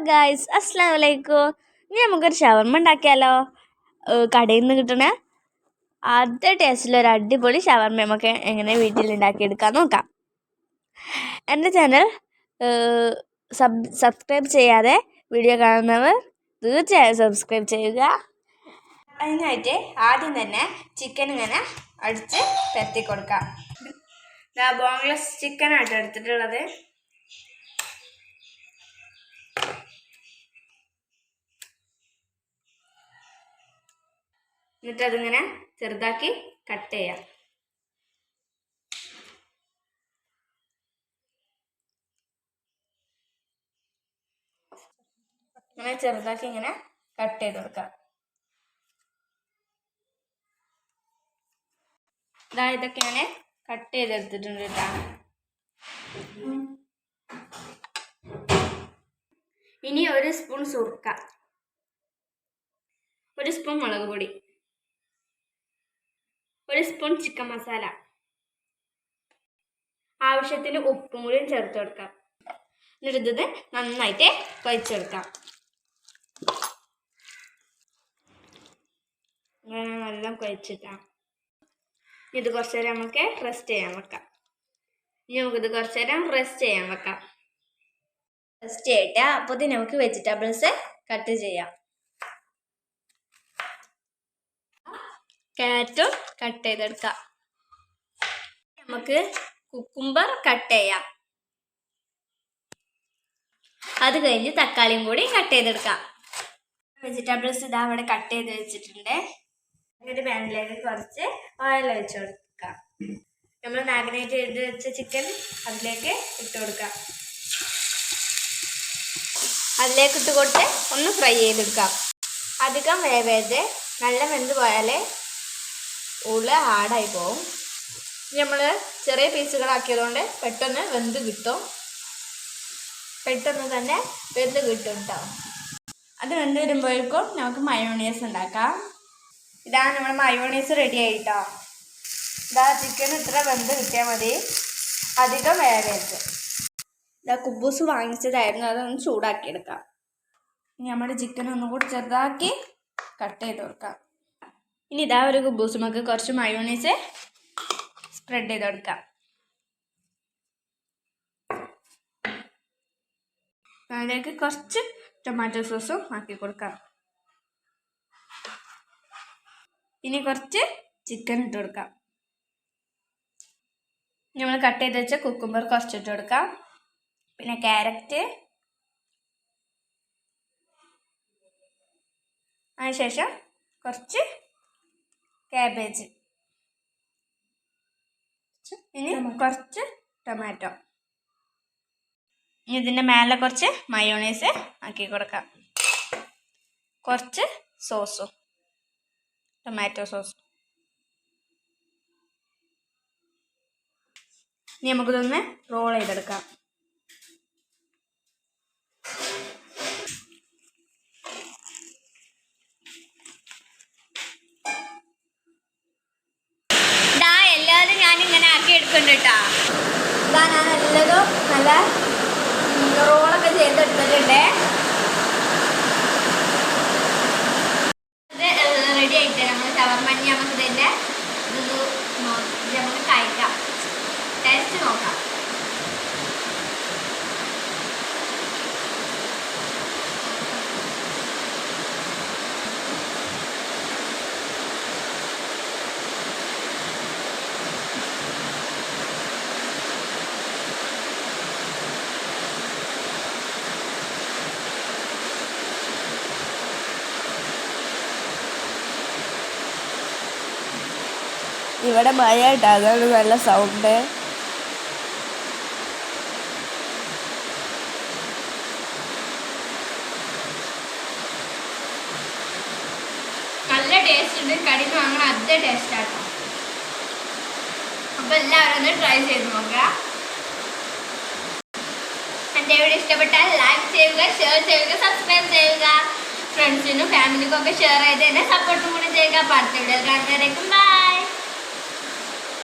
Guys, അസ്സലാമു അലൈക്കും. ഇനി നമുക്കൊരു ഷവർമ്മ ഉണ്ടാക്കിയാലോ? കടയിൽ നിന്ന് കിട്ടണ അതേ ടേസ്റ്റിലൊരു അടിപൊളി ഷവർമ്മ നമുക്ക് എങ്ങനെ വീട്ടിൽ ഉണ്ടാക്കിയെടുക്കാൻ നോക്കാം. എൻ്റെ ചാനൽ സബ്സ്ക്രൈബ് ചെയ്യാതെ വീഡിയോ കാണുന്നവർ തീർച്ചയായും സബ്സ്ക്രൈബ് ചെയ്യുക. അതിനായിട്ട് ആദ്യം തന്നെ ചിക്കൻ ഇങ്ങനെ അടിച്ച് പരത്തി കൊടുക്കാം. ബോൺലെസ് ചിക്കനായിട്ട് എടുത്തിട്ടുള്ളത്. എന്നിട്ട് അതിങ്ങനെ ചെറുതാക്കി കട്ട് ചെയ്യാം. ഇങ്ങനെ ചെറുതാക്കി ഇങ്ങനെ കട്ട് ചെയ്ത് കൊടുക്കാം. ഇതൊക്കെ ഇങ്ങനെ കട്ട് ചെയ്തെടുത്തിട്ടുണ്ട് കേട്ടോ. ഇനി ഒരു സ്പൂൺ സുർക്ക, ഒരു സ്പൂൺ മുളക് പൊടി, ഒരു സ്പൂൺ ചിക്കൻ മസാല, ആവശ്യത്തിന് ഉപ്പും കൂടി ചേർത്ത് കൊടുക്കാം. എന്നിട്ട് ഇത് നന്നായിട്ട് കുഴച്ചെടുക്കാം. അങ്ങനെ നല്ല കുഴച്ചിട്ടാം. ഇത് കുറച്ച് നേരം നമുക്ക് റെസ്റ്റ് ചെയ്യാൻ വെക്കാം. ഇനി നമുക്കിത് കുറച്ച് നേരം റെസ്റ്റ് ചെയ്യാൻ വെക്കാം. റെസ്റ്റ് ചെയ്തിട്ട് അപ്പോൾ നമുക്ക് വെജിറ്റബിൾസ് കട്ട് ചെയ്യാം. ക്യാരറ്റും കട്ട് ചെയ്തെടുക്കാം. നമുക്ക് കുക്കുംബർ കട്ട് ചെയ്യാം. അത് കഴിഞ്ഞ് തക്കാളിയും കൂടി കട്ട് ചെയ്തെടുക്കാം. വെജിറ്റബിൾസ് ഇതാ അവിടെ കട്ട് ചെയ്ത് വെച്ചിട്ടുണ്ട്. ഒരു പാനിലേക്ക് കുറച്ച് ഓയിൽ ഒഴിച്ച് കൊടുക്കാം. നമ്മൾ മാഗ്നേറ്റ് ചെയ്ത് വെച്ച ചിക്കൻ അതിലേക്ക് ഇട്ട് കൊടുക്കാം. അതിലേക്ക് ഇട്ട് കൊടുത്ത് ഒന്ന് ഫ്രൈ ചെയ്തെടുക്കാം. അധികം വേവരുത്, നല്ല വെന്ത് പോയാലേ ഉള്ള ഹാർഡായി പോകും. നമ്മൾ ചെറിയ പീസുകളാക്കിയതുകൊണ്ട് പെട്ടെന്ന് വെന്ത് കിട്ടും. പെട്ടെന്ന് തന്നെ വെന്ത് കിട്ടും കേട്ടോ. അത് വെന്ത് വരുമ്പോഴേക്കും നമുക്ക് മയോണൈസ് ഉണ്ടാക്കാം. ഇതാണ് നമ്മുടെ മയോണൈസ് റെഡി ആയിട്ടോ. ചിക്കൻ ഇത്ര വെന്ത് കിട്ടിയാൽ മതി, അധികം വേവരുത്. കുബൂസ് വാങ്ങിച്ചതായിരുന്നു, അതൊന്ന് ചൂടാക്കിയെടുക്കാം. ഇനി നമ്മുടെ ചിക്കൻ ഒന്നും കൂടി ചെറുതാക്കി കട്ട് ചെയ്ത് കൊടുക്കാം. ഇനി ഒരു കുബൂസ് നമുക്ക് കുറച്ച് മയോണൈസ് സ്പ്രെഡ് ചെയ്ത് കൊടുക്കാം. അതിലേക്ക് കുറച്ച് ടൊമാറ്റോ സോസും ആക്കി കൊടുക്കാം. ഇനി കുറച്ച് ചിക്കൻ ഇട്ട് കൊടുക്കാം. നമ്മൾ കട്ട് ചെയ്ത് വെച്ച കുക്കുംബർ കുറച്ചിട്ട് കൊടുക്കാം. പിന്നെ ക്യാരറ്റ്, അതിനുശേഷം കുറച്ച് കാബേജ്, ഇനി കുറച്ച് ടൊമാറ്റോ. ഇനി ഇതിൻ്റെ മേലെ കുറച്ച് മയോണൈസ് ആക്കി കൊടുക്കാം. കുറച്ച് സോസും, ടൊമാറ്റോ സോസ്. ഇനി നമുക്കിതൊന്ന് റോൾ ചെയ്തെടുക്കാം. എല്ലാവരും ഞാനിങ്ങനെ ആക്കി എടുക്കുന്നുണ്ട് കേട്ടോ. ഞാൻ എല്ലാതും നല്ല റോളൊക്കെ ചെയ്തെടുത്തിട്ടുണ്ട്. ഇത് റെഡി ആയിട്ട് നമ്മൾ ഷവർമ്മ നമുക്ക് ഇതിൻ്റെ നമുക്ക് കഴിക്കാം. ടേസ്റ്റ് നോക്കാം. ഇവിടെ മഴയായിട്ട് അതാണ് നല്ല സൗണ്ട്. നല്ല ടേസ്റ്റ് ഉണ്ട്. കടയിൽ നിന്ന് വാങ്ങണ അതേ ടേസ്റ്റ് ആട്ടോ. അപ്പൊ എല്ലാവരും ഒന്ന് ട്രൈ ചെയ്ത് നോക്കുക. എൻ്റെ വീഡിയോ ഇഷ്ടപ്പെട്ടാൽ ലൈക്ക് ചെയ്യുക, ഷെയർ ചെയ്യുക, സബ്സ്ക്രൈബ് ചെയ്യുക. ഫ്രണ്ട്സിനും ഫാമിലിക്കും ഒക്കെ ഷെയർ ചെയ്ത് തന്നെ സപ്പോർട്ടും കൂടി ചെയ്യുക. അടുത്ത വീഡിയോ കാണുന്നവരേക്കും ബൈ.